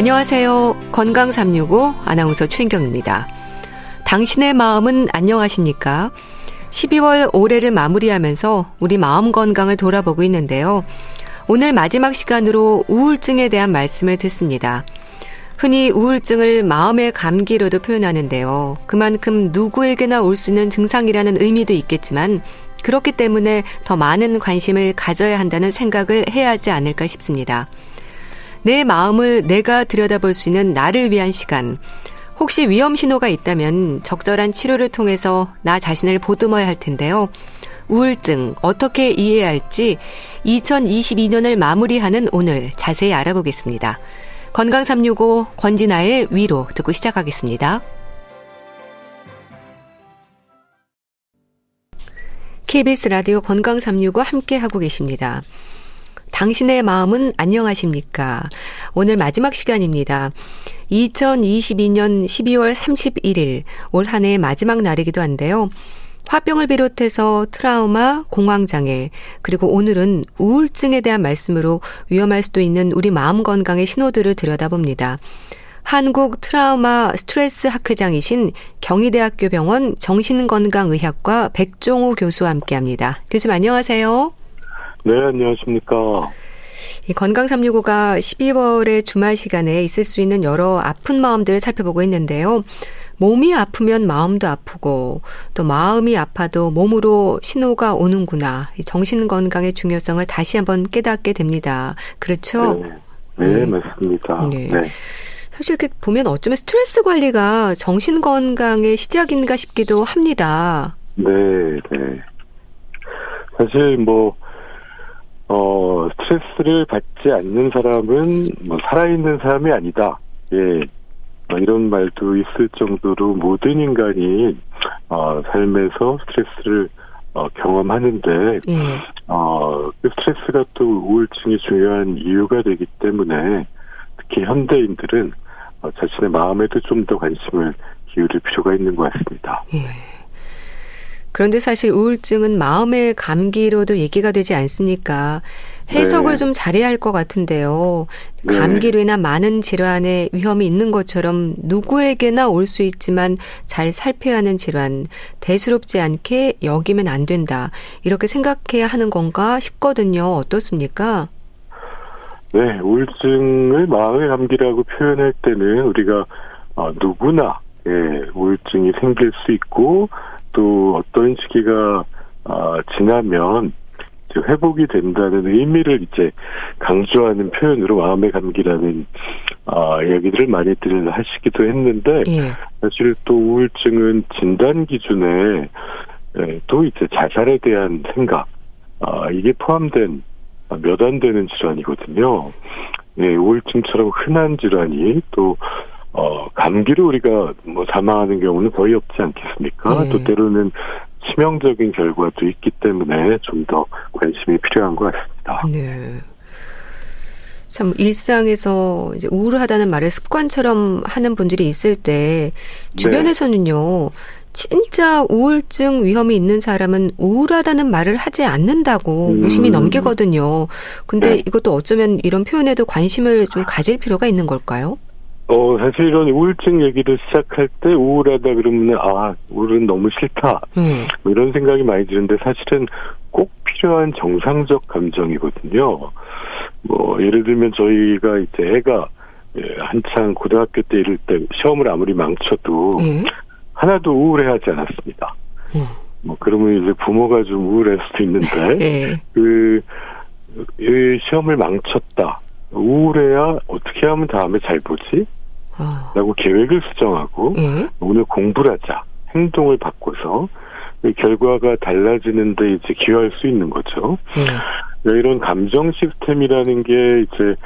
안녕하세요. 건강 365 아나운서 최인경입니다. 당신의 마음은 안녕하십니까? 12월 올해를 마무리하면서 우리 마음 건강을 돌아보고 있는데요. 오늘 마지막 시간으로 우울증에 대한 말씀을 듣습니다. 흔히 우울증을 마음의 감기로도 표현하는데요. 그만큼 누구에게나 올 수 있는 증상이라는 의미도 있겠지만 그렇기 때문에 더 많은 관심을 가져야 한다는 생각을 해야 하지 않을까 싶습니다. 내 마음을 내가 들여다볼 수 있는 나를 위한 시간. 혹시 위험 신호가 있다면 적절한 치료를 통해서 나 자신을 보듬어야 할 텐데요. 우울증 어떻게 이해해야 할지 2022년을 마무리하는 오늘 자세히 알아보겠습니다. 건강 365 권진아의 위로 듣고 시작하겠습니다. KBS 라디오 건강 365 함께하고 계십니다. 당신의 마음은 안녕하십니까? 오늘 마지막 시간입니다. 2022년 12월 31일 올 한 해의 마지막 날이기도 한데요. 화병을 비롯해서 트라우마, 공황장애, 그리고 오늘은 우울증에 대한 말씀으로 위험할 수도 있는 우리 마음 건강의 신호들을 들여다봅니다. 한국 트라우마 스트레스 학회장이신 경희대학교 병원 정신건강의학과 백종호 교수와 함께합니다. 교수님 안녕하세요. 네, 안녕하십니까. 이 건강 365가 12월의 주말 시간에 있을 수 있는 여러 아픈 마음들을 살펴보고 있는데요. 몸이 아프면 마음도 아프고 또 마음이 아파도 몸으로 신호가 오는구나. 이 정신건강의 중요성을 다시 한번 깨닫게 됩니다. 그렇죠? 네, 맞습니다. 네. 네. 사실 이렇게 보면 어쩌면 스트레스 관리가 정신건강의 시작인가 싶기도 합니다. 네, 네. 사실 스트레스를 받지 않는 사람은 살아있는 사람이 아니다. 예. 이런 말도 있을 정도로 모든 인간이 삶에서 스트레스를 경험하는데 그 스트레스가 또 우울증이 중요한 이유가 되기 때문에 특히 현대인들은 자신의 마음에도 좀 더 관심을 기울일 필요가 있는 것 같습니다. 예. 그런데 사실 우울증은 마음의 감기로도 얘기가 되지 않습니까? 해석을 좀 잘해야 할 것 같은데요. 감기로 인한 많은 질환의 위험이 있는 것처럼 누구에게나 올 수 있지만 잘 살펴야 하는 질환, 대수롭지 않게 여기면 안 된다. 이렇게 생각해야 하는 건가 싶거든요. 어떻습니까? 네, 우울증을 마음의 감기라고 표현할 때는 우리가 누구나 우울증이 생길 수 있고 또 어떤 시기가 지나면 이제 회복이 된다는 의미를 이제 강조하는 표현으로 마음의 감기라는 얘기들을 많이들 하시기도 했는데 사실 또 우울증은 진단 기준에 또 이제 자살에 대한 생각 이게 포함된 몇 안 되는 질환이거든요. 네, 우울증처럼 흔한 질환이 또 감기로 우리가 사망하는 경우는 거의 없지 않겠습니까? 또 때로는 치명적인 결과도 있기 때문에 좀 더 관심이 필요한 것 같습니다. 네. 참 일상에서 이제 우울하다는 말을 습관처럼 하는 분들이 있을 때 주변에서는요. 진짜 우울증 위험이 있는 사람은 우울하다는 말을 하지 않는다고 무심히 넘기거든요. 근데 이것도 어쩌면 이런 표현에도 관심을 좀 가질 필요가 있는 걸까요? 사실 이런 우울증 얘기를 시작할 때 우울하다 그러면 우울은 너무 싫다 이런 생각이 많이 드는데 사실은 꼭 필요한 정상적 감정이거든요. 예를 들면 저희가 이제 애가 한창 고등학교 때 이럴 때 시험을 아무리 망쳐도 하나도 우울해하지 않았습니다. 그러면 이제 부모가 좀 우울할 수도 있는데 이 시험을 망쳤다. 우울해야 어떻게 하면 다음에 잘 보지? 라고 계획을 수정하고 오늘 공부를 하자. 행동을 바꿔서 결과가 달라지는데 이제 기여할 수 있는 거죠. 이런 감정 시스템이라는 게 이제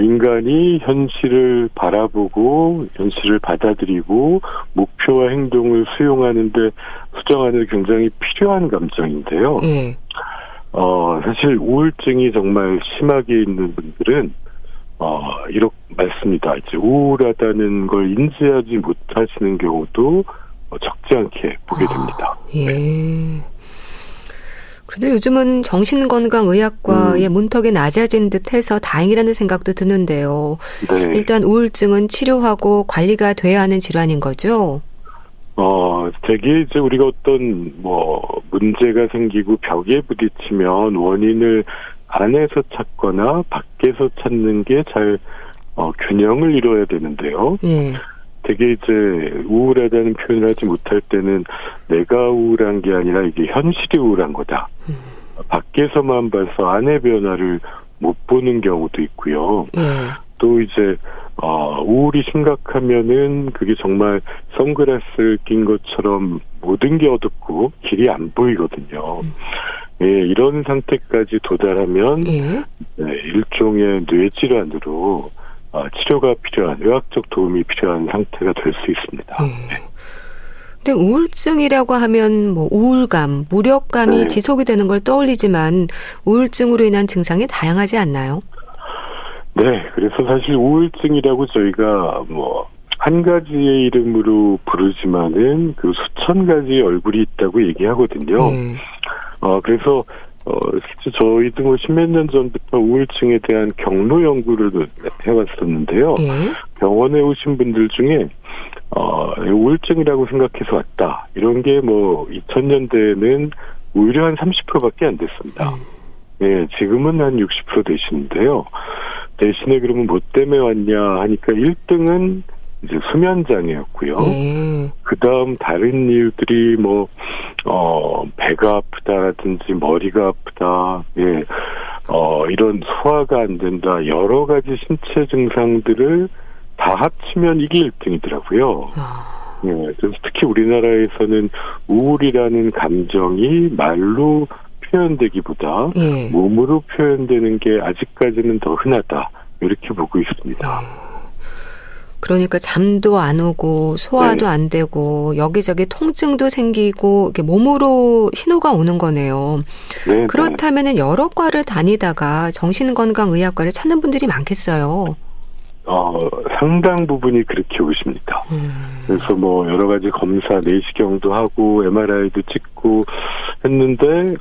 인간이 현실을 바라보고 현실을 받아들이고 목표와 행동을 수용하는데 수정하는 굉장히 필요한 감정인데요. 사실 우울증이 정말 심하게 있는 분들은 이렇게 맞습니다. 이제 우울하다는 걸 인지하지 못하시는 경우도 적지 않게 보게 됩니다. 그래도 요즘은 정신건강의학과의 문턱이 낮아진 듯해서 다행이라는 생각도 드는데요. 네. 일단 우울증은 치료하고 관리가 돼야 하는 질환인 거죠? 되게 이제 우리가 어떤 문제가 생기고 벽에 부딪히면 원인을 안에서 찾거나 밖에서 찾는 게 잘 균형을 이뤄야 되는데요. 예. 되게 이제 우울하다는 표현을 하지 못할 때는 내가 우울한 게 아니라 이게 현실이 우울한 거다. 밖에서만 봐서 안의 변화를 못 보는 경우도 있고요. 또 이제 우울이 심각하면은 그게 정말 선글라스를 낀 것처럼 모든 게 어둡고 길이 안 보이거든요. 예, 이런 상태까지 도달하면 일종의 뇌질환으로 치료가 필요한, 의학적 도움이 필요한 상태가 될 수 있습니다. 근데 우울증이라고 하면 우울감, 무력감이 지속이 되는 걸 떠올리지만 우울증으로 인한 증상이 다양하지 않나요? 네, 그래서 사실 우울증이라고 저희가 한 가지의 이름으로 부르지만은 그 수천 가지 얼굴이 있다고 얘기하거든요. 그래서 실제 저희도 십몇 년 전부터 우울증에 대한 경로 연구를 해왔었는데요. 병원에 오신 분들 중에 우울증이라고 생각해서 왔다. 이런 게 2000년대에는 오히려 한 30%밖에 안 됐습니다. 네, 지금은 한 60% 되시는데요. 대신에 그러면 뭐 때문에 왔냐 하니까 1등은 이제 수면 장애였고요. 그 다음 다른 이유들이 배가 아프다라든지 머리가 아프다, 이런 소화가 안 된다, 여러 가지 신체 증상들을 다 합치면 이게 1등이더라고요. 그래서 특히 우리나라에서는 우울이라는 감정이 말로 표현되기보다 몸으로 표현되는 게 아직까지는 더 흔하다, 이렇게 보고 있습니다. 그러니까 잠도 안 오고 소화도 안 되고 여기저기 통증도 생기고 이렇게 몸으로 신호가 오는 거네요. 그렇다면은 여러 과를 다니다가 정신건강의학과를 찾는 분들이 많겠어요. 상당 부분이 그렇게 오십니다. 그래서 여러 가지 검사, 내시경도 하고 MRI도 찍고 했는데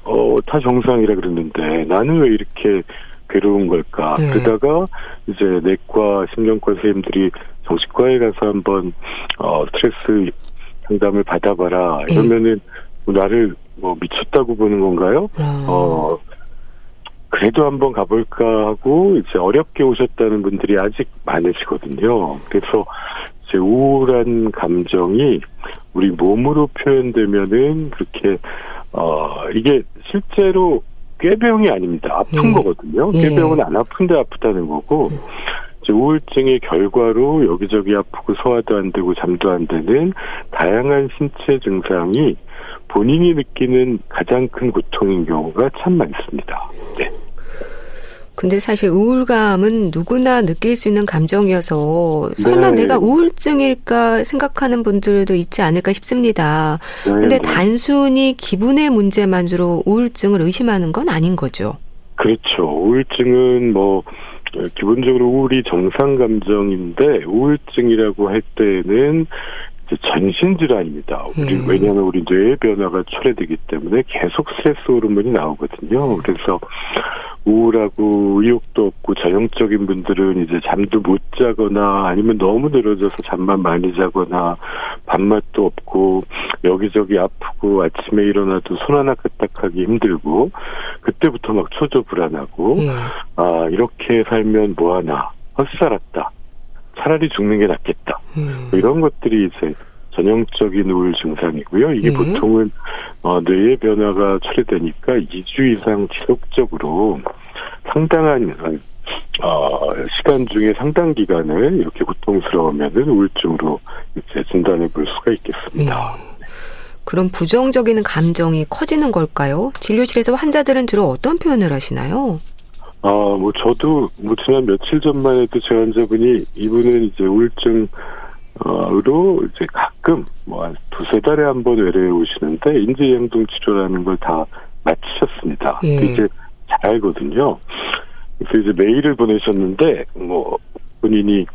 다 정상이라 그랬는데 나는 왜 이렇게 괴로운 걸까? 그러다가 이제 내과, 신경과 선생님들이 정신과에 가서 한번 스트레스 상담을 받아봐라. 이러면은 나를 미쳤다고 보는 건가요? 그래도 한번 가볼까 하고 이제 어렵게 오셨다는 분들이 아직 많으시거든요. 그래서 이제 우울한 감정이 우리 몸으로 표현되면은 그렇게 이게 실제로 꾀병이 아닙니다. 아픈 거거든요. 꾀병은 안 아픈데 아프다는 거고, 이제 우울증의 결과로 여기저기 아프고 소화도 안 되고 잠도 안 되는 다양한 신체 증상이 본인이 느끼는 가장 큰 고통인 경우가 참 많습니다. 근데 사실 우울감은 누구나 느낄 수 있는 감정이어서 설마 내가 우울증일까 생각하는 분들도 있지 않을까 싶습니다. 근데 단순히 기분의 문제만으로 우울증을 의심하는 건 아닌 거죠. 그렇죠. 우울증은 기본적으로 우울이 정상 감정인데 우울증이라고 할 때는 이제 전신 질환입니다. 왜냐하면 우리 뇌의 변화가 초래되기 때문에 계속 스트레스 호르몬이 나오거든요. 그래서 우울하고 의욕도 없고 전형적인 분들은 이제 잠도 못 자거나 아니면 너무 늘어져서 잠만 많이 자거나 밥맛도 없고 여기저기 아프고 아침에 일어나도 손 하나 까딱하기 힘들고 그때부터 막 초조불안하고 이렇게 살면 뭐하나 헛살았다, 차라리 죽는 게 낫겠다, 이런 것들이 이제 전형적인 우울 증상이고요. 이게 보통은 뇌의 변화가 초래되니까 2주 이상 지속적으로 상당한 시간 중에 상당 기간을 이렇게 고통스러우면은 우울증으로 이제 진단해 볼 수가 있겠습니다. 그럼 부정적인 감정이 커지는 걸까요? 진료실에서 환자들은 주로 어떤 표현을 하시나요? 저도 지난 며칠 전만 해도 제 환자분이 이분은 이제 우울증 으로 이제 가끔 한 두세 달에 한 번 외래에 오시는데 인지행동 치료라는 걸 다 마치셨습니다. 이제 잘 알거든요. 그래서 이제 메일을 보내셨는데 본인이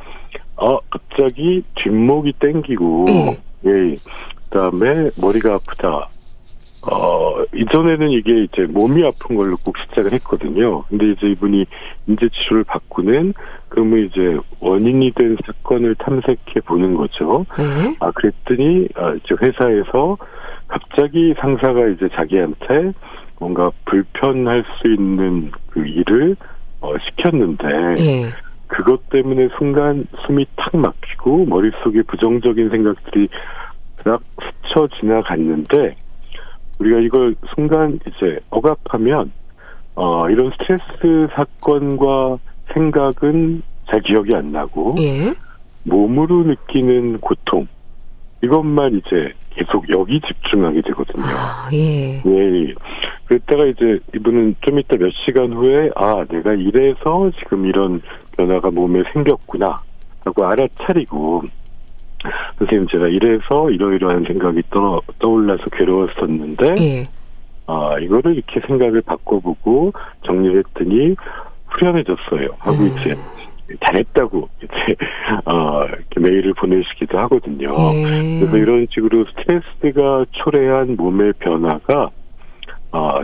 갑자기 뒷목이 땡기고 그다음에 머리가 아프다. 이전에는 이게 이제 몸이 아픈 걸로 꼭 시작을 했거든요. 근데 이제 이분이 인지 치료를 받고는 그러면 이제 원인이 된 사건을 탐색해 보는 거죠. 그랬더니 이제 회사에서 갑자기 상사가 이제 자기한테 뭔가 불편할 수 있는 그 일을 시켰는데 그것 때문에 순간 숨이 탁 막히고 머릿속에 부정적인 생각들이 딱 스쳐 지나갔는데 우리가 이걸 순간 이제 억압하면 이런 스트레스 사건과 생각은 잘 기억이 안 나고 몸으로 느끼는 고통 이것만 이제 계속 여기 집중하게 되거든요. 예. 그랬다가 이제 이분은 좀 이따 몇 시간 후에 내가 이래서 지금 이런 변화가 몸에 생겼구나 하고 알아차리고 선생님 제가 이래서 이러이러한 생각이 떠올라서 괴로웠었는데 이거를 이렇게 생각을 바꿔보고 정리를 했더니 후련해졌어요 하고 이제 잘했다고 이제 이렇게 메일을 보내시기도 하거든요. 그래서 이런 식으로 스트레스가 초래한 몸의 변화가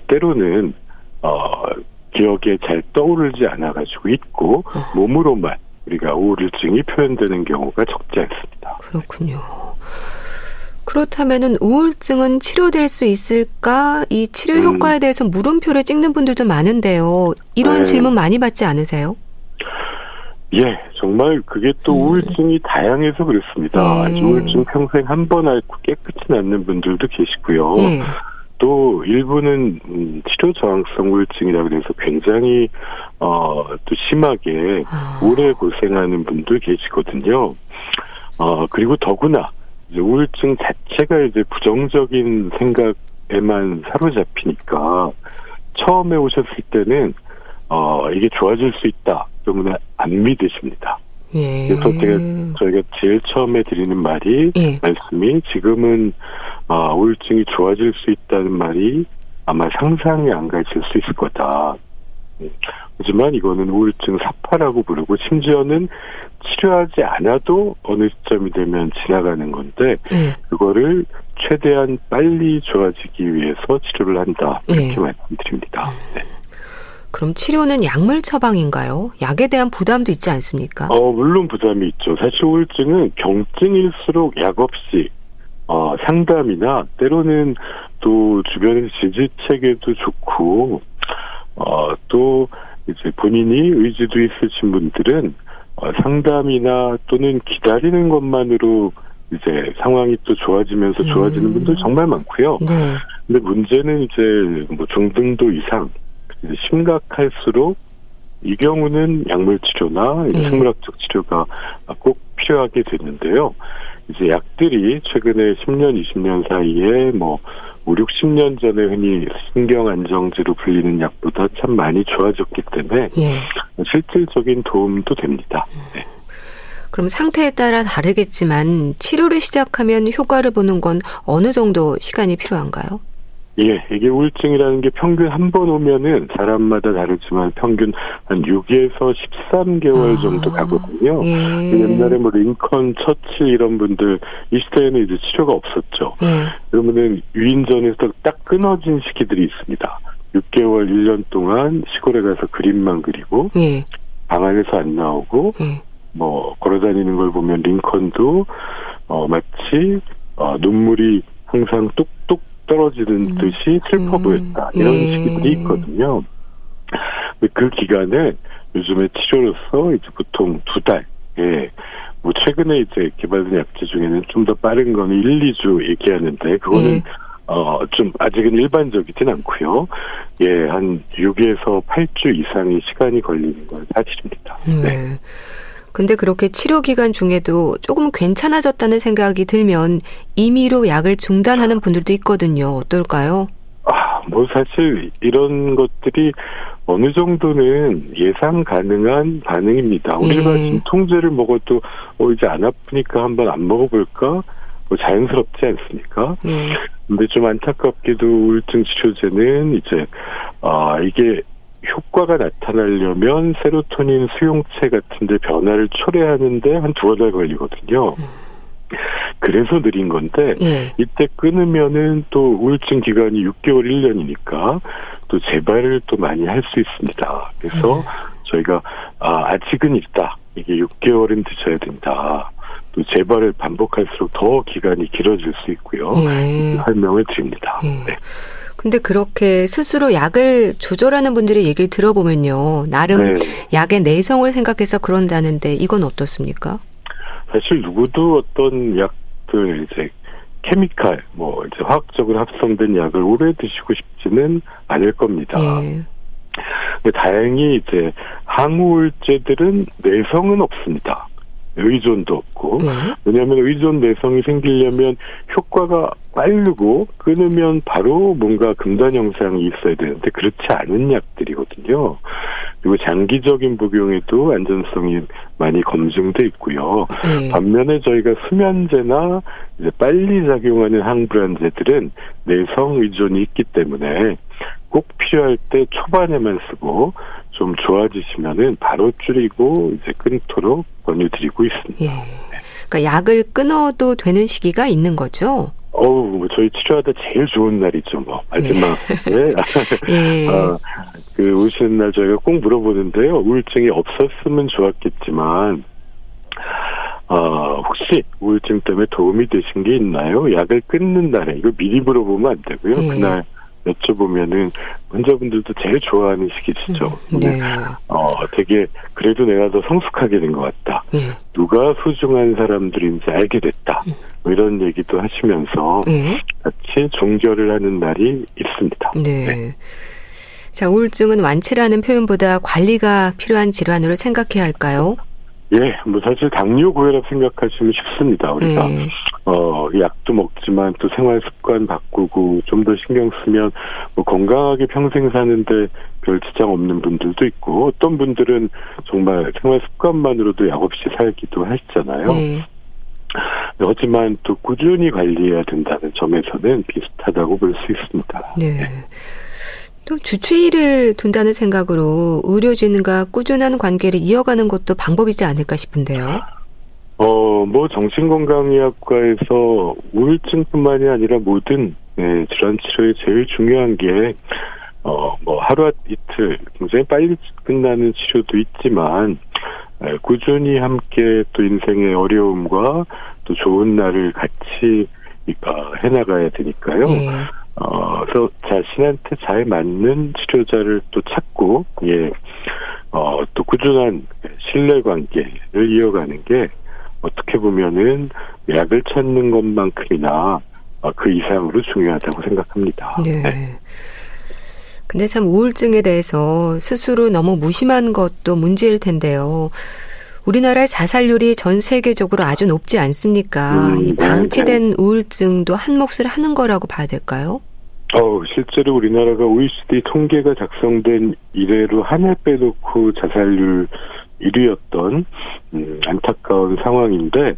때로는 기억에 잘 떠오르지 않아가지고 있고 몸으로만 우리가 우울증이 표현되는 경우가 적지 않습니다. 그렇군요. 그렇다면은 우울증은 치료될 수 있을까? 이 치료 효과에 대해서 물음표를 찍는 분들도 많은데요. 이런 질문 많이 받지 않으세요? 예, 정말 그게 또 우울증이 다양해서 그렇습니다. 우울증 평생 한 번 앓고 깨끗이 낫는 분들도 계시고요. 또 일부는 치료 저항성 우울증이라고 해서 굉장히 또 심하게 오래 고생하는 분들 계시거든요. 그리고 더구나 이제 우울증 자체가 이제 부정적인 생각에만 사로잡히니까 처음에 오셨을 때는 이게 좋아질 수 있다 그러면 안 믿으십니다. 그래서 저희가 제일 처음에 드리는 말씀이 지금은 우울증이 좋아질 수 있다는 말이 아마 상상이 안 가실 수 있을 거다. 하지만 이거는 우울증 사파라고 부르고 심지어는 치료하지 않아도 어느 시점이 되면 지나가는 건데 그거를 최대한 빨리 좋아지기 위해서 치료를 한다. 이렇게 말씀드립니다. 그럼 치료는 약물 처방인가요? 약에 대한 부담도 있지 않습니까? 물론 부담이 있죠. 사실 우울증은 경증일수록 약 없이 상담이나 때로는 또 주변의 지지체계도 좋고 또 이제 본인이 의지도 있으신 분들은 상담이나 또는 기다리는 것만으로 이제 상황이 또 좋아지면서 좋아지는 분들 정말 많고요. 근데 문제는 이제 뭐 중등도 이상 심각할수록 이 경우는 약물 치료나 생물학적 치료가 꼭 필요하게 됐는데요. 이제 약들이 최근에 10년, 20년 사이에 뭐 5, 60년 전에 흔히 신경안정제로 불리는 약보다 참 많이 좋아졌기 때문에 실질적인 도움도 됩니다. 그럼 상태에 따라 다르겠지만 치료를 시작하면 효과를 보는 건 어느 정도 시간이 필요한가요? 이게 우울증이라는 게 평균 한 번 오면은 사람마다 다르지만 평균 한 6에서 13개월 정도 가거든요. 옛날에 뭐 링컨, 처칠 이런 분들 이 시대에는 이제 치료가 없었죠. 그러면은 유인전에서 딱 끊어진 시기들이 있습니다. 6개월, 1년 동안 시골에 가서 그림만 그리고 방 안에서 안 나오고 뭐 걸어다니는 걸 보면 링컨도 마치 눈물이 항상 뚝뚝 떨어지는 듯이 슬퍼 보였다. 이런 시기들이 있거든요. 그 기간에 요즘에 치료로서 이제 보통 2달, 뭐 최근에 이제 개발된 약제 중에는 좀 더 빠른 거는 1, 2주 얘기하는데 그거는 좀 아직은 일반적이진 않고요. 한 6에서 8주 이상의 시간이 걸리는 건 사실입니다. 근데 그렇게 치료 기간 중에도 조금 괜찮아졌다는 생각이 들면 임의로 약을 중단하는 분들도 있거든요. 어떨까요? 뭐 사실 이런 것들이 어느 정도는 예상 가능한 반응입니다. 우리가 진통제를 먹어도 이제 안 아프니까 한번 안 먹어볼까? 뭐 자연스럽지 않습니까? 근데 좀 안타깝게도 우울증 치료제는 이제 이게 효과가 나타나려면 세로토닌 수용체 같은 데 변화를 초래하는데 한 2달 걸리거든요. 그래서 느린 건데 예. 이때 끊으면은 또 우울증 기간이 6개월, 1년이니까 또 재발을 또 많이 할 수 있습니다. 그래서 저희가 아직은 있다. 이게 6개월은 드셔야 된다. 또 재발을 반복할수록 더 기간이 길어질 수 있고요. 설명을 드립니다. 네. 근데 그렇게 스스로 약을 조절하는 분들의 얘기를 들어보면요. 나름 약의 내성을 생각해서 그런다는데 이건 어떻습니까? 사실 누구도 어떤 약들 이제 케미칼 이제 화학적으로 합성된 약을 오래 드시고 싶지는 않을 겁니다. 근데 다행히 이제 항우울제들은 내성은 없습니다. 의존도 없고 왜냐하면 의존 내성이 생기려면 효과가 빠르고 끊으면 바로 뭔가 금단 현상이 있어야 되는데 그렇지 않은 약들이거든요. 그리고 장기적인 복용에도 안전성이 많이 검증돼 있고요. 반면에 저희가 수면제나 이제 빨리 작용하는 항불안제들은 내성 의존이 있기 때문에 꼭 필요할 때 초반에만 쓰고 좀 좋아지시면은 바로 줄이고 이제 끊도록 권유드리고 있습니다. 그러니까 약을 끊어도 되는 시기가 있는 거죠? 저희 치료하다 제일 좋은 날이죠, 마지막에. 오시는 날 저희가 꼭 물어보는데요. 우울증이 없었으면 좋았겠지만, 혹시 우울증 때문에 도움이 되신 게 있나요? 약을 끊는 날에, 이거 미리 물어보면 안 되고요. 그날 여쭤보면은 환자분들도 제일 좋아하는 시기시죠. 되게 그래도 내가 더 성숙하게 된 것 같다. 누가 소중한 사람들인지 알게 됐다. 이런 얘기도 하시면서 같이 종결을 하는 날이 있습니다. 자, 우울증은 완치라는 표현보다 관리가 필요한 질환으로 생각해야 할까요? 사실 당뇨 고혈압 생각하시면 쉽습니다. 우리가 약도 먹지만 또 생활 습관 바꾸고 좀 더 신경 쓰면 건강하게 평생 사는데 별 지장 없는 분들도 있고 어떤 분들은 정말 생활 습관만으로도 약 없이 살기도 하시잖아요. 하지만 또 꾸준히 관리해야 된다는 점에서는 비슷하다고 볼 수 있습니다. 또 주치의를 둔다는 생각으로 의료진과 꾸준한 관계를 이어가는 것도 방법이지 않을까 싶은데요. 정신건강의학과에서 우울증뿐만이 아니라 모든 질환 치료에 제일 중요한 게 하루 이틀 굉장히 빨리 끝나는 치료도 있지만 꾸준히 함께 또 인생의 어려움과 또 좋은 날을 같이 해나가야 되니까요. 그래서 자신한테 잘 맞는 치료자를 또 찾고, 또 꾸준한 신뢰관계를 이어가는 게 어떻게 보면은 약을 찾는 것만큼이나 그 이상으로 중요하다고 생각합니다. 근데 참 우울증에 대해서 스스로 너무 무심한 것도 문제일 텐데요. 우리나라의 자살률이 전 세계적으로 아주 높지 않습니까? 이 방치된 우울증도 한 몫을 하는 거라고 봐야 될까요? 실제로 우리나라가 OECD 통계가 작성된 이래로 한 해 빼놓고 자살률 1위였던 안타까운 상황인데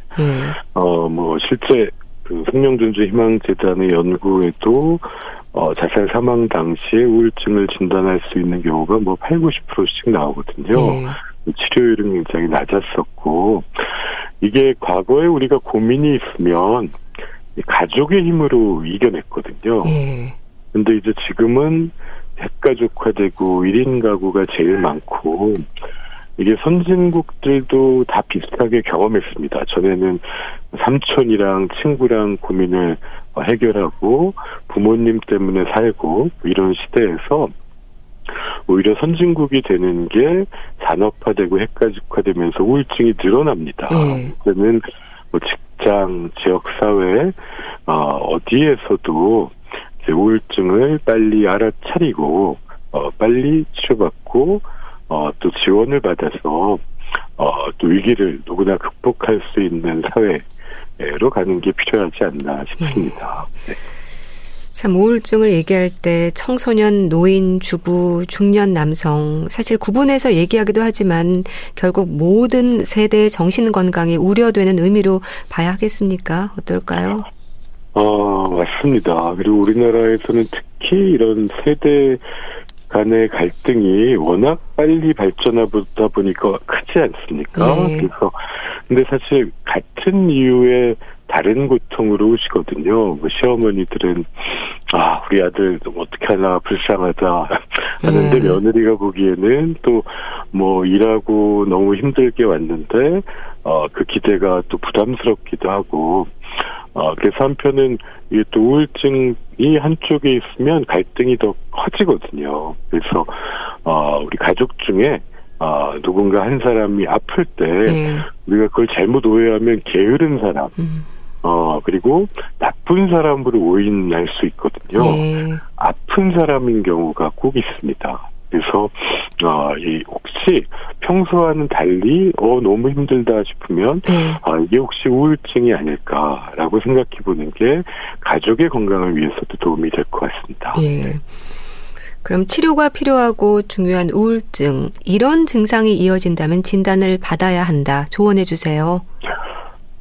실제 그 생명존재희망재단의 연구에도 자살 사망 당시에 우울증을 진단할 수 있는 경우가 80-90%씩 나오거든요. 치료율은 굉장히 낮았었고 이게 과거에 우리가 고민이 있으면 가족의 힘으로 이겨냈거든요. 근데 이제 지금은 핵가족화되고 1인 가구가 제일 많고 이게 선진국들도 다 비슷하게 경험했습니다. 전에는 삼촌이랑 친구랑 고민을 해결하고 부모님 때문에 살고 이런 시대에서 오히려 선진국이 되는 게 산업화되고 핵가족화되면서 우울증이 늘어납니다. 그때는 직장, 지역사회 어디에서도 이제 우울증을 빨리 알아차리고 빨리 치료받고 또 지원을 받아서 또 위기를 누구나 극복할 수 있는 사회로 가는 게 필요하지 않나 싶습니다. 참 우울증을 얘기할 때 청소년, 노인, 주부, 중년 남성 사실 구분해서 얘기하기도 하지만 결국 모든 세대의 정신건강이 우려되는 의미로 봐야 하겠습니까? 어떨까요? 맞습니다. 그리고 우리나라에서는 특히 이런 세대 간의 갈등이 워낙 빨리 발전하다 보니까 크지 않습니까? 그래서 근데 사실 같은 이유의 다른 고통으로 오시거든요. 뭐 시어머니들은 우리 아들 어떻게 하나 불쌍하다 하는데 며느리가 보기에는 또 뭐 일하고 너무 힘들게 왔는데 그 기대가 또 부담스럽기도 하고 그래서 한편은 이게 또 우울증이 한쪽에 있으면 갈등이 더 커지거든요. 그래서 우리 가족 중에 누군가 한 사람이 아플 때 우리가 그걸 잘못 오해하면 게으른 사람 그리고 나쁜 사람으로 오인할 수 있거든요. 아픈 사람인 경우가 꼭 있습니다. 그래서 혹시 평소와는 달리 너무 힘들다 싶으면 이게 혹시 우울증이 아닐까라고 생각해 보는 게 가족의 건강을 위해서도 도움이 될 것 같습니다. 예. 그럼 치료가 필요하고 중요한 우울증, 이런 증상이 이어진다면 진단을 받아야 한다. 조언해 주세요.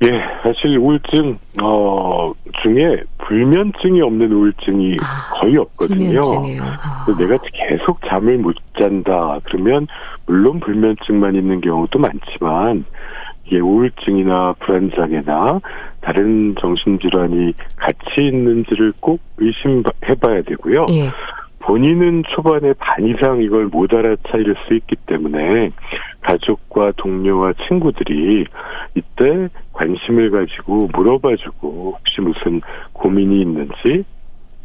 예, 사실 우울증 중에 불면증이 없는 우울증이 거의 없거든요. 불면증이요. 내가 계속 잠을 못 잔다 그러면 물론 불면증만 있는 경우도 많지만 이게 우울증이나 불안장애나 다른 정신질환이 같이 있는지를 꼭 의심해봐야 되고요. 예. 본인은 초반에 반 이상 이걸 못 알아차릴 수 있기 때문에 가족과 동료와 친구들이 이때 관심을 가지고 물어봐주고 혹시 무슨 고민이 있는지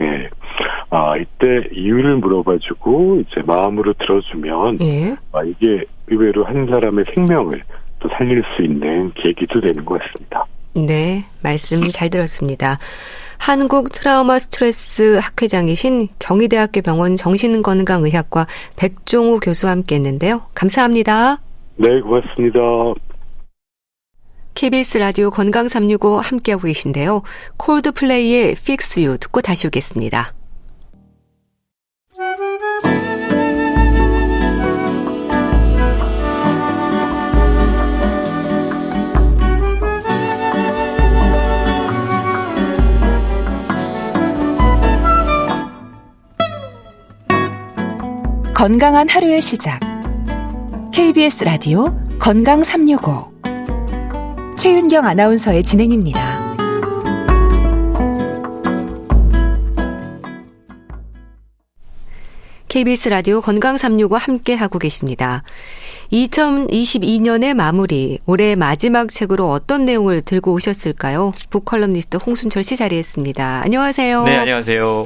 이때 이유를 물어봐주고 이제 마음으로 들어주면 이게 의외로 한 사람의 생명을 또 살릴 수 있는 계기도 되는 것 같습니다. 네, 말씀 잘 들었습니다. 한국 트라우마 스트레스 학회장이신 경희대학교 병원 정신건강의학과 백종우 교수와 함께했는데요. 감사합니다. 네, 고맙습니다. KBS 라디오 건강 365 함께하고 계신데요. 콜드플레이의 Fix You 듣고 다시 오겠습니다. 건강한 하루의 시작. KBS 라디오 건강 365 최윤경 아나운서의 진행입니다. KBS 라디오 건강 365 함께하고 계십니다. 2022년의 마무리, 올해 마지막 책으로 어떤 내용을 들고 오셨을까요? 북컬럼니스트 홍순철 씨 자리했습니다. 안녕하세요. 네, 안녕하세요.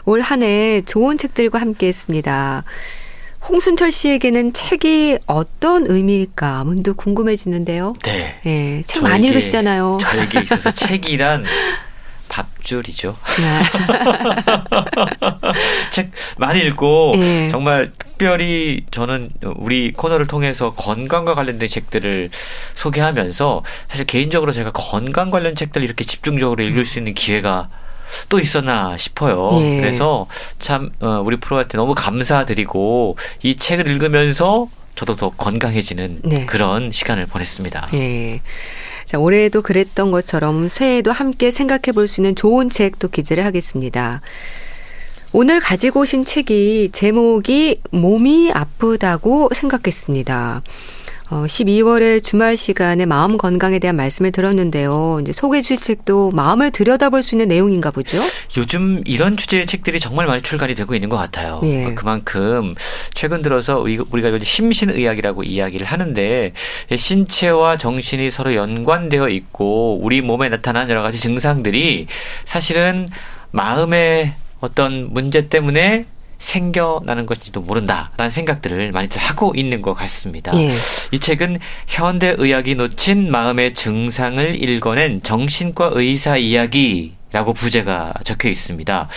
올 한 해 좋은 책들과 함께했습니다. 홍순철 씨에게는 책이 어떤 의미일까 문득 궁금해지는데요. 네. 네, 책 많이 읽으시잖아요. 저에게 있어서 책이란 밥줄이죠. 책 많이 읽고 정말 특별히 저는 우리 코너를 통해서 건강과 관련된 책들을 소개하면서 사실 개인적으로 제가 건강 관련 책들 이렇게 집중적으로 읽을 수 있는 기회가 또 있었나 싶어요. 그래서 참 우리 프로한테 너무 감사드리고 이 책을 읽으면서 저도 더 건강해지는 그런 시간을 보냈습니다. 자, 올해도 그랬던 것처럼 새해에도 함께 생각해 볼 수 있는 좋은 책도 기대를 하겠습니다. 오늘 가지고 오신 책이 제목이 몸이 아프다고 생각했습니다. 12월의 주말 시간에 마음 건강에 대한 말씀을 들었는데요. 이제 소개해 주실 책도 마음을 들여다볼 수 있는 내용인가 보죠? 요즘 이런 주제의 책들이 정말 많이 출간이 되고 있는 것 같아요. 그만큼 최근 들어서 우리가 요즘 심신의학이라고 이야기를 하는데 신체와 정신이 서로 연관되어 있고 우리 몸에 나타나는 여러 가지 증상들이 사실은 마음의 어떤 문제 때문에 생겨나는 것인지도 모른다라는 생각들을 많이들 하고 있는 것 같습니다. 이 책은 현대의학이 놓친 마음의 증상을 읽어낸 정신과 의사 이야기라고 부제가 적혀 있습니다.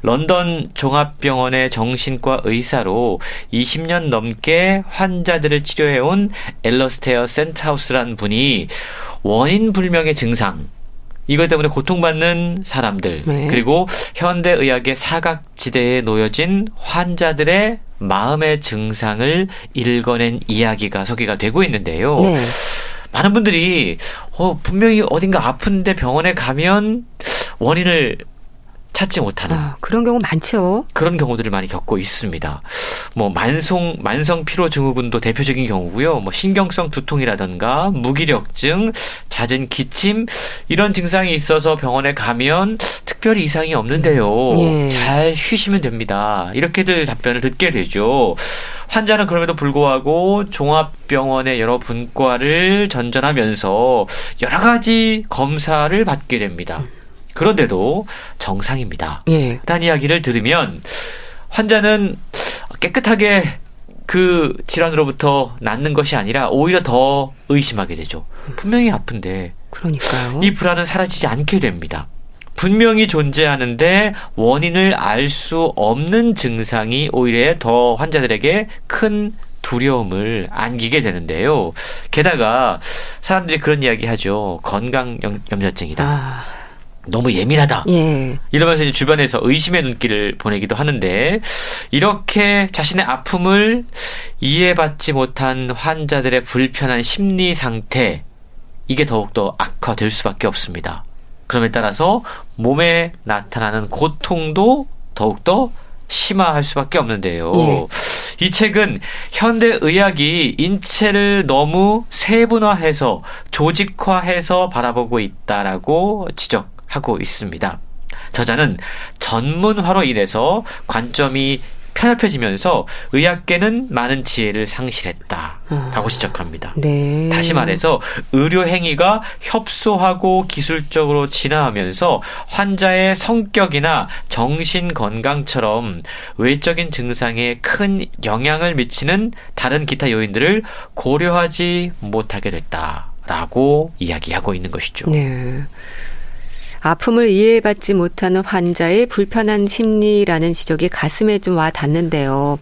런던 종합병원의 정신과 의사로 20년 넘게 환자들을 치료해온 엘러스테어 센트하우스라는 분이 원인 불명의 증상, 이것 때문에 고통받는 사람들 그리고 현대의학의 사각지대에 놓여진 환자들의 마음의 증상을 읽어낸 이야기가 소개가 되고 있는데요. 많은 분들이 분명히 어딘가 아픈데 병원에 가면 원인을 찾지 못하는 그런 경우 많죠. 그런 경우들을 많이 겪고 있습니다. 뭐 만성 피로 증후군도 대표적인 경우고요. 뭐 신경성 두통이라든가 무기력증, 잦은 기침 이런 증상이 있어서 병원에 가면 특별히 이상이 없는데요. 예. 잘 쉬시면 됩니다. 이렇게들 답변을 듣게 되죠. 환자는 그럼에도 불구하고 종합병원의 여러 분과를 전전하면서 여러 가지 검사를 받게 됩니다. 그런데도 정상입니다. 예. 라는 이야기를 들으면 환자는 깨끗하게 그 질환으로부터 낫는 것이 아니라 오히려 더 의심하게 되죠. 분명히 아픈데 그러니까요. 이 불안은 사라지지 않게 됩니다. 분명히 존재하는데 원인을 알 수 없는 증상이 오히려 더 환자들에게 큰 두려움을 안기게 되는데요. 게다가 사람들이 그런 이야기 하죠. 건강 염려증이다. 너무 예민하다. 예. 이러면서 이제 주변에서 의심의 눈길을 보내기도 하는데 이렇게 자신의 아픔을 이해받지 못한 환자들의 불편한 심리 상태 이게 더욱더 악화될 수밖에 없습니다. 그럼에 따라서 몸에 나타나는 고통도 더욱더 심화할 수밖에 없는데요. 예. 이 책은 현대의학이 인체를 너무 세분화해서 조직화해서 바라보고 있다라고 지적하고 있습니다. 저자는 전문화로 인해서 관점이 편협해지면서 의학계는 많은 지혜를 상실했다라고 지적합니다. 네. 다시 말해서 의료 행위가 협소하고 기술적으로 진화하면서 환자의 성격이나 정신 건강처럼 외적인 증상에 큰 영향을 미치는 다른 기타 요인들을 고려하지 못하게 됐다라고 이야기하고 있는 것이죠. 네. 아픔을 이해받지 못하는 환자의 불편한 심리라는 지적이 가슴에 좀 와 닿는데요.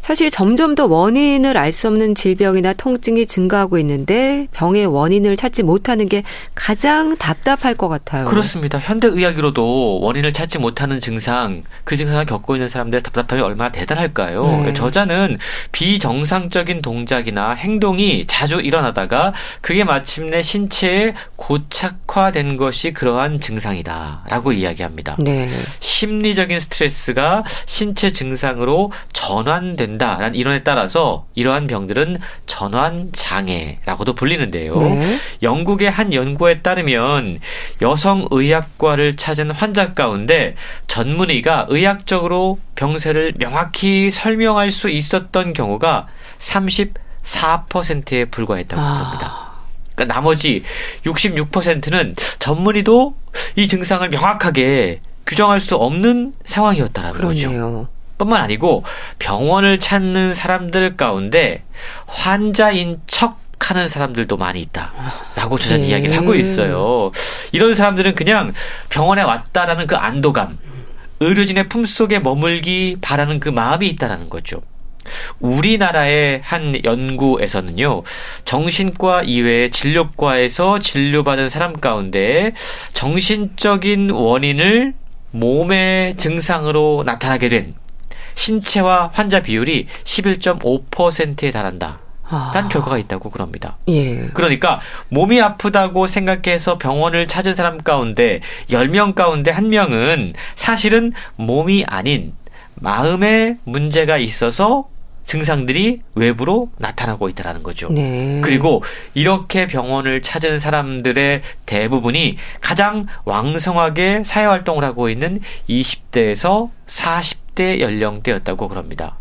사실 점점 더 원인을 알 수 없는 질병이나 통증이 증가하고 있는데 병의 원인을 찾지 못하는 게 가장 답답할 것 같아요. 그렇습니다. 현대의학으로도 원인을 찾지 못하는 증상, 그 증상을 겪고 있는 사람들의 답답함이 얼마나 대단할까요? 네. 저자는 비정상적인 동작이나 행동이 자주 일어나다가 그게 마침내 신체에 고착화된 것이 그러한 증상이다라고 이야기합니다. 네. 심리적인 스트레스가 신체 증상으로 전환된다라는 이론에 따라서 이러한 병들은 전환장애라고도 불리는데요. 네. 영국의 한 연구에 따르면 여성의학과를 찾은 환자 가운데 전문의가 의학적으로 병세를 명확히 설명할 수 있었던 경우가 34%에 불과했다고 합니다. 그러니까 나머지 66%는 전문의도 이 증상을 명확하게 규정할 수 없는 상황이었다라는 거죠. 뿐만 아니고 병원을 찾는 사람들 가운데 환자인 척하는 사람들도 많이 있다라고 저자는 이야기를 하고 있어요. 이런 사람들은 그냥 병원에 왔다라는 그 안도감, 의료진의 품속에 머물기 바라는 그 마음이 있다라는 거죠. 우리나라의 한 연구에서는요, 정신과 이외의 진료과에서 진료받은 사람 가운데 정신적인 원인을 몸의 증상으로 나타나게 된 신체화 환자 비율이 11.5%에 달한다. 라는 결과가 있다고 그럽니다. 예. 그러니까 몸이 아프다고 생각해서 병원을 찾은 사람 가운데 10명 가운데 1명은 사실은 몸이 아닌 마음에 문제가 있어서 증상들이 외부로 나타나고 있다는 거죠. 네. 그리고 이렇게 병원을 찾은 사람들의 대부분이 가장 왕성하게 사회활동을 하고 있는 20대에서 40대 연령대였다고 그럽니다.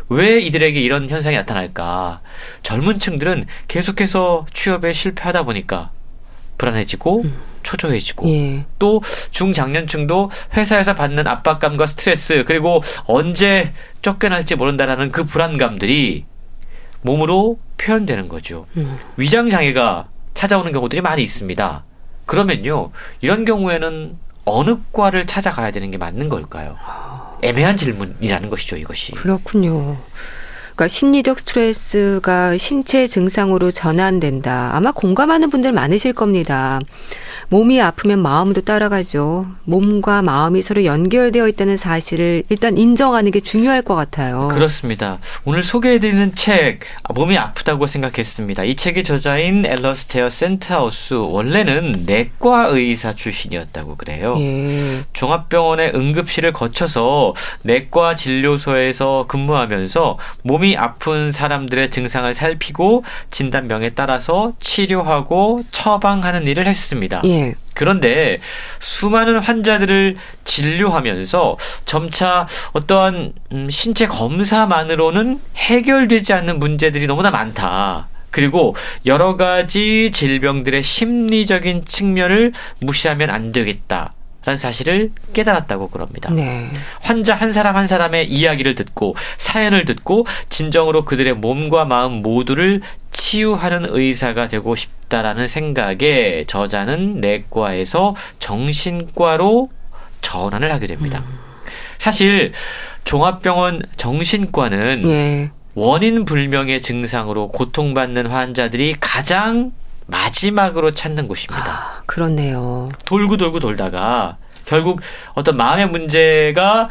왜 이들에게 이런 현상이 나타날까? 젊은 층들은 계속해서 취업에 실패하다 보니까 불안해지고 초조해지고 예. 또 중장년층도 회사에서 받는 압박감과 스트레스 그리고 언제 쫓겨날지 모른다라는 그 불안감들이 몸으로 표현되는 거죠. 위장장애가 찾아오는 경우들이 많이 있습니다. 그러면요, 이런 경우에는 어느 과를 찾아가야 되는 게 맞는 걸까요? 애매한 질문이라는 것이죠, 이것이. 그렇군요. 그러니까 심리적 스트레스가 신체 증상으로 전환된다. 아마 공감하는 분들 많으실 겁니다. 몸이 아프면 마음도 따라가죠. 몸과 마음이 서로 연결되어 있다는 사실을 일단 인정하는 게 중요할 것 같아요. 그렇습니다. 오늘 소개해드리는 책 몸이 아프다고 생각했습니다. 이 책의 저자인 엘러스테어 센트하우스 원래는 내과 의사 출신이었다고 그래요. 예. 종합병원의 응급실을 거쳐서 내과 진료소에서 근무하면서 몸이 아픈 사람들의 증상을 살피고 진단명에 따라서 치료하고 처방하는 일을 했습니다. 예. 그런데 수많은 환자들을 진료하면서 점차 어떠한 신체 검사만으로는 해결되지 않는 문제들이 너무나 많다. 그리고 여러 가지 질병들의 심리적인 측면을 무시하면 안 되겠다. 라는 사실을 깨달았다고 그럽니다. 네. 환자 한 사람 한 사람의 이야기를 듣고 사연을 듣고 진정으로 그들의 몸과 마음 모두를 치유하는 의사가 되고 싶다라는 생각에 저자는 내과에서 정신과로 전환을 하게 됩니다. 사실 종합병원 정신과는 예. 원인 불명의 증상으로 고통받는 환자들이 가장 마지막으로 찾는 곳입니다. 아, 그렇네요. 돌고 돌다가 결국 어떤 마음의 문제가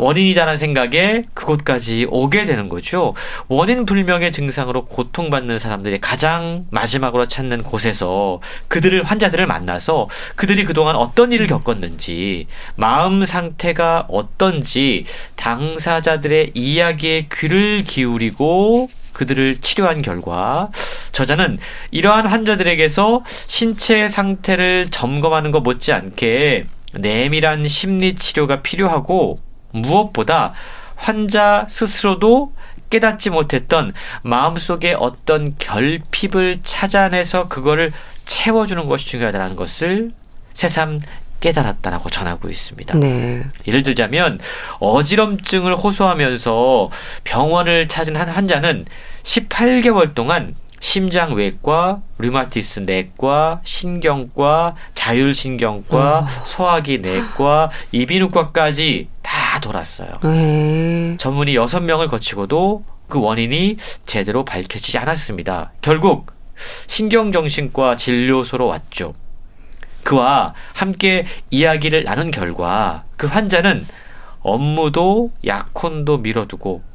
원인이다라는 생각에 그곳까지 오게 되는 거죠. 원인 불명의 증상으로 고통받는 사람들이 가장 마지막으로 찾는 곳에서 환자들을 만나서 그들이 그동안 어떤 일을 겪었는지, 마음 상태가 어떤지 당사자들의 이야기에 귀를 기울이고 그들을 치료한 결과 저자는 이러한 환자들에게서 신체 상태를 점검하는 것 못지않게 내밀한 심리 치료가 필요하고 무엇보다 환자 스스로도 깨닫지 못했던 마음속에 어떤 결핍을 찾아내서 그거를 채워주는 것이 중요하다는 것을 새삼 깨달았다라고 전하고 있습니다. 네. 예를 들자면 어지럼증을 호소하면서 병원을 찾은 한 환자는 18개월 동안 심장외과, 류마티스 내과, 신경과, 자율신경과, 소화기 내과, 이비인후과까지 다 돌았어요. 전문의 6명을 거치고도 그 원인이 제대로 밝혀지지 않았습니다. 결국 신경정신과 진료소로 왔죠. 그와 함께 이야기를 나눈 결과 그 환자는 업무도 약혼도 미뤄두고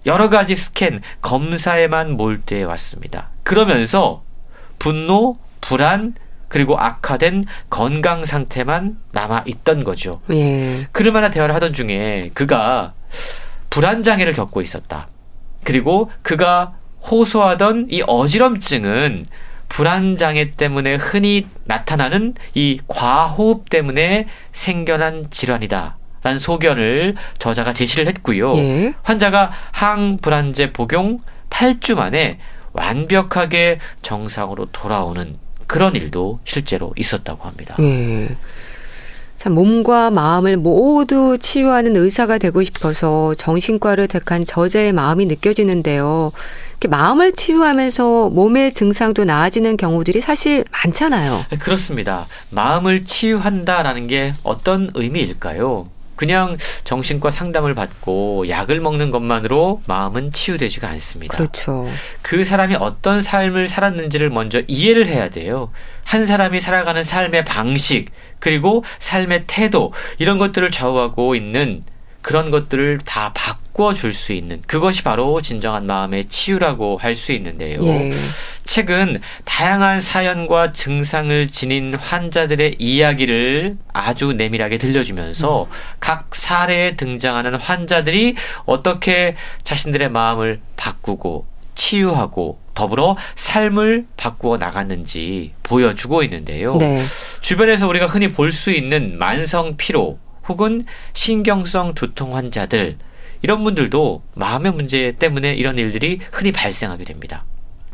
여러 가지 스캔, 검사에만 몰두해 왔습니다. 그러면서 분노, 불안, 그리고 악화된 건강 상태만 남아있던 거죠. 예. 그럴만한 대화를 하던 중에 그가 불안장애를 겪고 있었다. 그리고 그가 호소하던 이 어지럼증은 불안장애 때문에 흔히 나타나는 이 과호흡 때문에 생겨난 질환이다. 라는 소견을 저자가 제시를 했고요. 예. 환자가 항불안제 복용 8주 만에 완벽하게 정상으로 돌아오는 그런 일도 실제로 있었다고 합니다. 예. 참 몸과 마음을 모두 치유하는 의사가 되고 싶어서 정신과를 택한 저자의 마음이 느껴지는데요. 마음을 치유하면서 몸의 증상도 나아지는 경우들이 사실 많잖아요. 그렇습니다. 마음을 치유한다라는 게 어떤 의미일까요? 그냥 정신과 상담을 받고 약을 먹는 것만으로 마음은 치유되지가 않습니다. 그렇죠. 그 사람이 어떤 삶을 살았는지를 먼저 이해를 해야 돼요. 한 사람이 살아가는 삶의 방식, 그리고 삶의 태도, 이런 것들을 좌우하고 있는 그런 것들을 다 바꿔줄 수 있는, 그것이 바로 진정한 마음의 치유라고 할 수 있는데요. 예. 책은 다양한 사연과 증상을 지닌 환자들의 이야기를 아주 내밀하게 들려주면서 각 사례에 등장하는 환자들이 어떻게 자신들의 마음을 바꾸고 치유하고 더불어 삶을 바꾸어 나갔는지 보여주고 있는데요. 네. 주변에서 우리가 흔히 볼 수 있는 만성 피로 혹은 신경성 두통 환자들, 이런 분들도 마음의 문제 때문에 이런 일들이 흔히 발생하게 됩니다.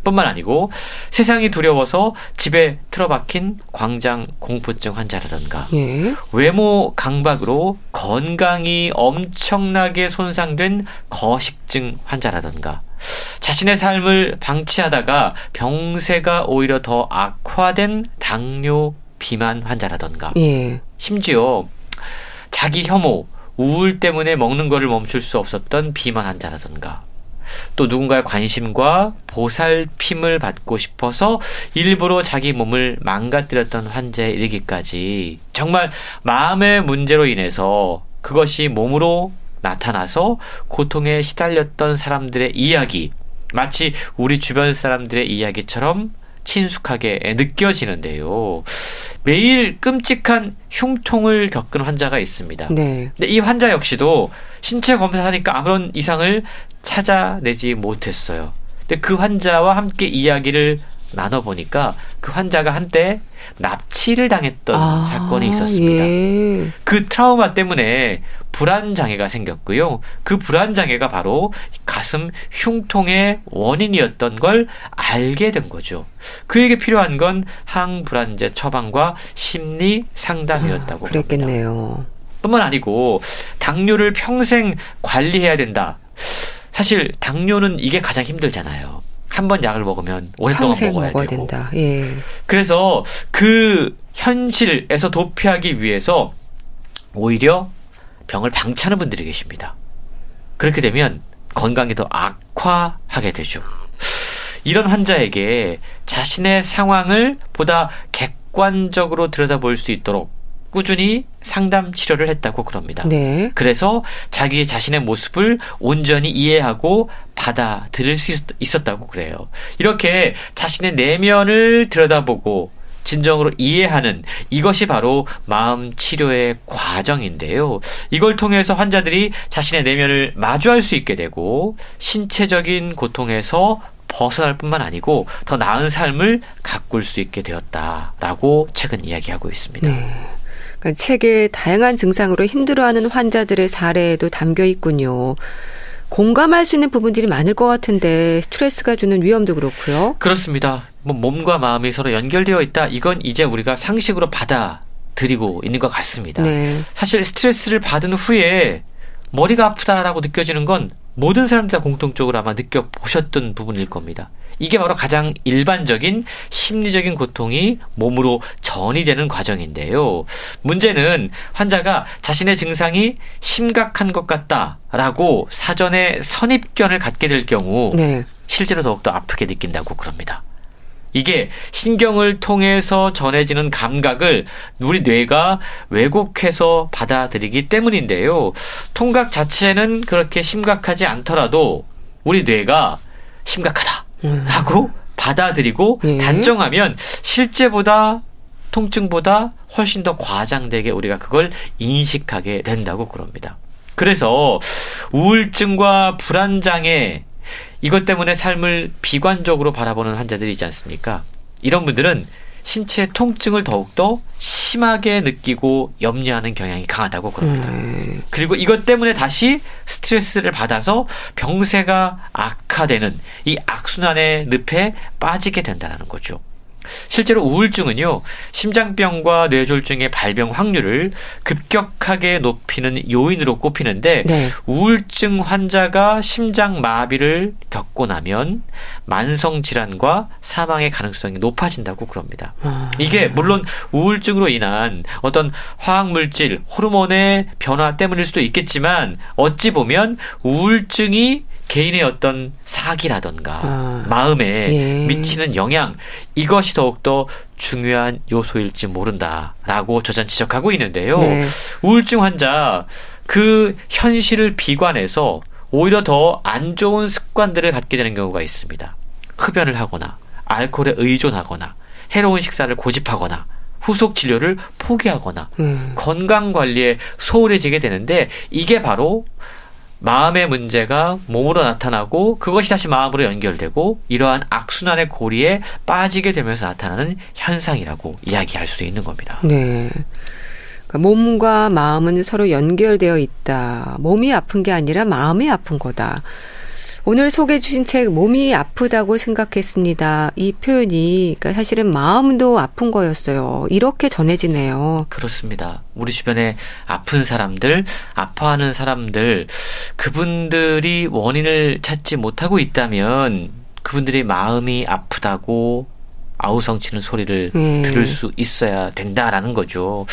뿐만 아니고 세상이 두려워서 집에 틀어박힌 광장 공포증 환자라든가 예. 외모 강박으로 건강이 엄청나게 손상된 거식증 환자라든가 자신의 삶을 방치하다가 병세가 오히려 더 악화된 당뇨 비만 환자라든가 예. 심지어 자기 혐오, 우울 때문에 먹는 거를 멈출 수 없었던 비만 환자라든가 또 누군가의 관심과 보살핌을 받고 싶어서 일부러 자기 몸을 망가뜨렸던 환자에 이르기까지 정말 마음의 문제로 인해서 그것이 몸으로 나타나서 고통에 시달렸던 사람들의 이야기, 마치 우리 주변 사람들의 이야기처럼 친숙하게 느껴지는데요. 매일 끔찍한 흉통을 겪은 환자가 있습니다. 네. 근데 이 환자 역시도 신체 검사하니까 아무런 이상을 찾아내지 못했어요. 근데 그 환자와 함께 이야기를 나눠보니까 그 환자가 한때 납치를 당했던 사건이 있었습니다. 예. 그 트라우마 때문에 불안장애가 생겼고요. 그 불안장애가 바로 가슴 흉통의 원인이었던 걸 알게 된 거죠. 그에게 필요한 건 항불안제 처방과 심리 상담이었다고 그랬겠네요. 합니다. 뿐만 아니고 당뇨를 평생 관리해야 된다. 사실 당뇨는 이게 가장 힘들잖아요. 한 번 약을 먹으면 오랫동안 먹어야 되고. 된다. 예. 그래서 그 현실에서 도피하기 위해서 오히려 병을 방치하는 분들이 계십니다. 그렇게 되면 건강이 더 악화하게 되죠. 이런 환자에게 자신의 상황을 보다 객관적으로 들여다볼 수 있도록 꾸준히 상담 치료를 했다고 그럽니다. 네. 그래서 자기 자신의 모습을 온전히 이해하고 받아들일 수 있었다고 그래요. 이렇게 자신의 내면을 들여다보고 진정으로 이해하는 이것이 바로 마음 치료의 과정인데요. 이걸 통해서 환자들이 자신의 내면을 마주할 수 있게 되고 신체적인 고통에서 벗어날 뿐만 아니고 더 나은 삶을 가꿀 수 있게 되었다라고 책은 이야기하고 있습니다. 네. 그러니까 책에 다양한 증상으로 힘들어하는 환자들의 사례도 담겨 있군요. 공감할 수 있는 부분들이 많을 것 같은데 스트레스가 주는 위험도 그렇고요. 그렇습니다. 몸과 마음이 서로 연결되어 있다. 이건 이제 우리가 상식으로 받아들이고 있는 것 같습니다. 네. 사실 스트레스를 받은 후에 머리가 아프다라고 느껴지는 건 모든 사람들 다 공통적으로 아마 느껴보셨던 부분일 겁니다. 이게 바로 가장 일반적인 심리적인 고통이 몸으로 전이되는 과정인데요. 문제는 환자가 자신의 증상이 심각한 것 같다라고 사전에 선입견을 갖게 될 경우 네. 실제로 더욱더 아프게 느낀다고 그럽니다. 이게 신경을 통해서 전해지는 감각을 우리 뇌가 왜곡해서 받아들이기 때문인데요. 통각 자체는 그렇게 심각하지 않더라도 우리 뇌가 심각하다라고 받아들이고 단정하면 실제보다 통증보다 훨씬 더 과장되게 우리가 그걸 인식하게 된다고 그럽니다. 그래서 우울증과 불안장애 이것 때문에 삶을 비관적으로 바라보는 환자들이 있지 않습니까? 이런 분들은 신체 통증을 더욱더 심하게 느끼고 염려하는 경향이 강하다고 그럽니다. 그리고 이것 때문에 다시 스트레스를 받아서 병세가 악화되는 이 악순환의 늪에 빠지게 된다는 거죠. 실제로 우울증은요, 심장병과 뇌졸중의 발병 확률을 급격하게 높이는 요인으로 꼽히는데, 네. 우울증 환자가 심장 마비를 겪고 나면 만성 질환과 사망의 가능성이 높아진다고 그럽니다. 이게 물론 우울증으로 인한 어떤 화학물질, 호르몬의 변화 때문일 수도 있겠지만, 어찌 보면 우울증이 개인의 어떤 사기라던가 마음에 미치는 영향, 이것이 더욱더 중요한 요소일지 모른다라고 저자는 지적하고 있는데요. 네. 우울증 환자 그 현실을 비관해서 오히려 더 안 좋은 습관들을 갖게 되는 경우가 있습니다. 흡연을 하거나 알코올에 의존하거나 해로운 식사를 고집하거나 후속 진료를 포기하거나 건강관리에 소홀해지게 되는데, 이게 바로 마음의 문제가 몸으로 나타나고 그것이 다시 마음으로 연결되고 이러한 악순환의 고리에 빠지게 되면서 나타나는 현상이라고 이야기할 수 있는 겁니다. 네. 그러니까 몸과 마음은 서로 연결되어 있다. 몸이 아픈 게 아니라 마음이 아픈 거다. 오늘 소개해 주신 책 몸이 아프다고 생각했습니다. 이 표현이 그러니까 사실은 마음도 아픈 거였어요. 이렇게 전해지네요. 그렇습니다. 우리 주변에 아픈 사람들, 아파하는 사람들, 그분들이 원인을 찾지 못하고 있다면 그분들이 마음이 아프다고 아우성치는 소리를 들을 수 있어야 된다라는 거죠.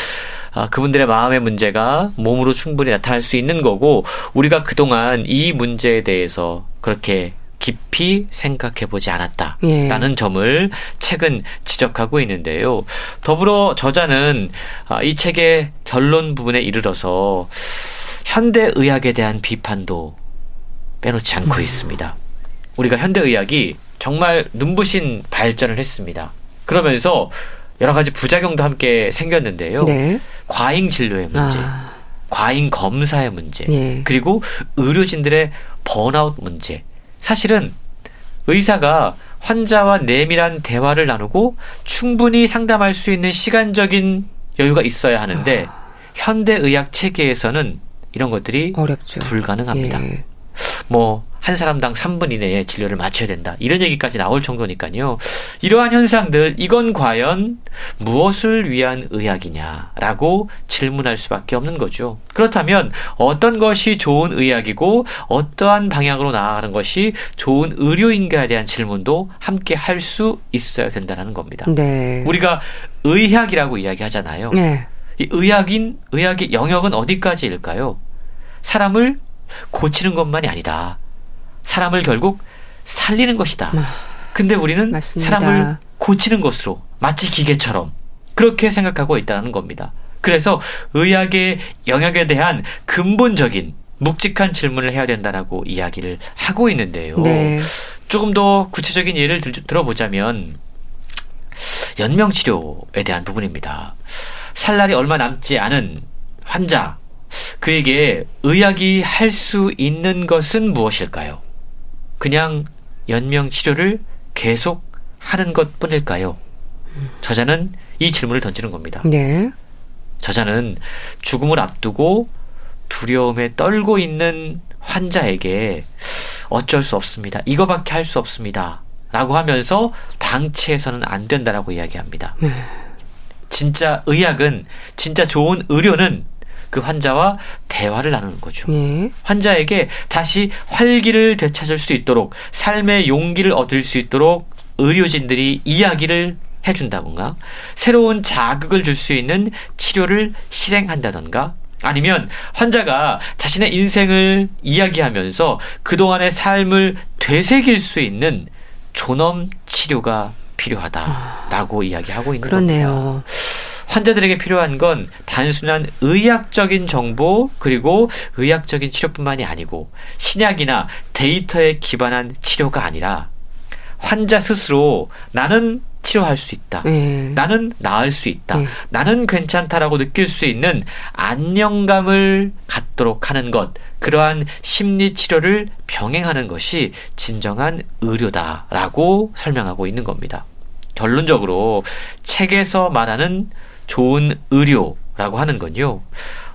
그분들의 마음의 문제가 몸으로 충분히 나타날 수 있는 거고 우리가 그동안 이 문제에 대해서 그렇게 깊이 생각해보지 않았다라는 점을 책은 지적하고 있는데요. 더불어 저자는 이 책의 결론 부분에 이르러서 현대의학에 대한 비판도 빼놓지 않고 있습니다. 우리가 현대의학이 정말 눈부신 발전을 했습니다. 그러면서 여러 가지 부작용도 함께 생겼는데요. 네. 과잉 진료의 문제, 과잉 검사의 문제, 네. 그리고 의료진들의 번아웃 문제. 사실은 의사가 환자와 내밀한 대화를 나누고 충분히 상담할 수 있는 시간적인 여유가 있어야 하는데 현대의학 체계에서는 이런 것들이 어렵죠. 불가능합니다. 예. 한 사람당 3분 이내에 진료를 마쳐야 된다. 이런 얘기까지 나올 정도니까요. 이러한 현상들, 이건 과연 무엇을 위한 의학이냐라고 질문할 수밖에 없는 거죠. 그렇다면 어떤 것이 좋은 의학이고 어떠한 방향으로 나아가는 것이 좋은 의료인가에 대한 질문도 함께 할 수 있어야 된다는 겁니다. 네. 우리가 의학이라고 이야기하잖아요. 네. 이 의학의 영역은 어디까지일까요? 사람을 고치는 것만이 아니다. 사람을 결국 살리는 것이다. 근데 우리는 맞습니다. 사람을 고치는 것으로 마치 기계처럼 그렇게 생각하고 있다는 겁니다. 그래서 의학의 영역에 대한 근본적인 묵직한 질문을 해야 된다라고 이야기를 하고 있는데요. 네. 조금 더 구체적인 예를 들어보자면 연명치료에 대한 부분입니다. 살 날이 얼마 남지 않은 환자, 그에게 의학이 할 수 있는 것은 무엇일까요? 그냥 연명치료를 계속 하는 것뿐일까요? 저자는 이 질문을 던지는 겁니다. 네. 저자는 죽음을 앞두고 두려움에 떨고 있는 환자에게 어쩔 수 없습니다. 이거밖에 할 수 없습니다. 라고 하면서 방치해서는 안 된다라고 이야기합니다. 진짜 의학은, 진짜 좋은 의료는 그 환자와 대화를 나누는 거죠. 환자에게 다시 활기를 되찾을 수 있도록, 삶의 용기를 얻을 수 있도록 의료진들이 이야기를 해준다던가, 새로운 자극을 줄 수 있는 치료를 실행한다던가, 아니면 환자가 자신의 인생을 이야기하면서 그동안의 삶을 되새길 수 있는 존엄 치료가 필요하다라고 이야기하고 있는 그렇네요. 겁니다. 환자들에게 필요한 건 단순한 의학적인 정보 그리고 의학적인 치료뿐만이 아니고 신약이나 데이터에 기반한 치료가 아니라 환자 스스로 나는 치료할 수 있다. 나는 나을 수 있다. 나는 괜찮다라고 느낄 수 있는 안정감을 갖도록 하는 것, 그러한 심리 치료를 병행하는 것이 진정한 의료다라고 설명하고 있는 겁니다. 결론적으로 책에서 말하는 좋은 의료라고 하는 건요,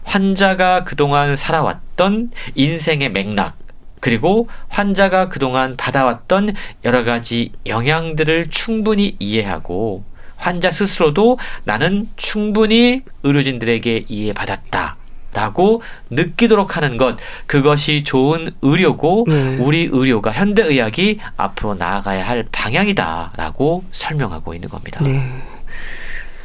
환자가 그동안 살아왔던 인생의 맥락, 그리고 환자가 그동안 받아왔던 여러 가지 영향들을 충분히 이해하고 환자 스스로도 나는 충분히 의료진들에게 이해받았다 라고 느끼도록 하는 것, 그것이 좋은 의료고 우리 의료가, 현대의학이 앞으로 나아가야 할 방향이다 라고 설명하고 있는 겁니다. 네.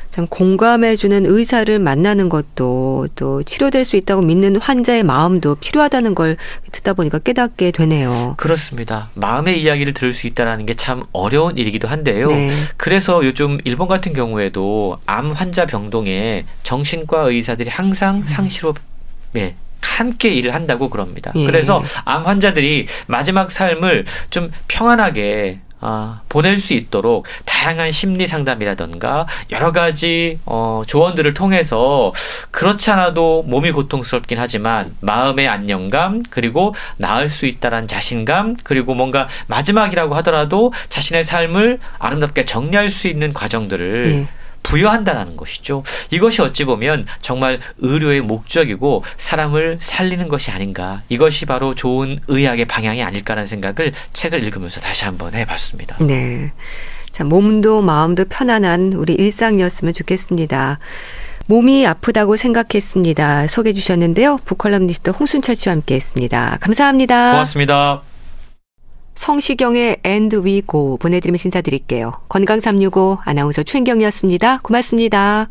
참 공감해주는 의사를 만나는 것도, 또 치료될 수 있다고 믿는 환자의 마음도 필요하다는 걸 듣다 보니까 깨닫게 되네요. 그렇습니다. 마음의 이야기를 들을 수 있다는 게 참 어려운 일이기도 한데요. 네. 그래서 요즘 일본 같은 경우에도 암 환자 병동에 정신과 의사들이 항상 상시로 함께 일을 한다고 그럽니다. 그래서 암 환자들이 마지막 삶을 좀 평안하게 보낼 수 있도록 다양한 심리 상담이라던가 여러 가지 조언들을 통해서, 그렇지 않아도 몸이 고통스럽긴 하지만 마음의 안정감, 그리고 나을 수 있다는 자신감, 그리고 뭔가 마지막이라고 하더라도 자신의 삶을 아름답게 정리할 수 있는 과정들을 부여한다는 것이죠. 이것이 어찌 보면 정말 의료의 목적이고 사람을 살리는 것이 아닌가, 이것이 바로 좋은 의학의 방향이 아닐까라는 생각을 책을 읽으면서 다시 한번 해봤습니다. 네, 자, 몸도 마음도 편안한 우리 일상이었으면 좋겠습니다. 몸이 아프다고 생각했습니다. 소개해 주셨는데요. 북컬럼니스트 홍순철 씨와 함께했습니다. 감사합니다. 고맙습니다. 성시경의 And We Go 보내드리면서 인사드릴게요. 건강365 아나운서 최인경이었습니다. 고맙습니다.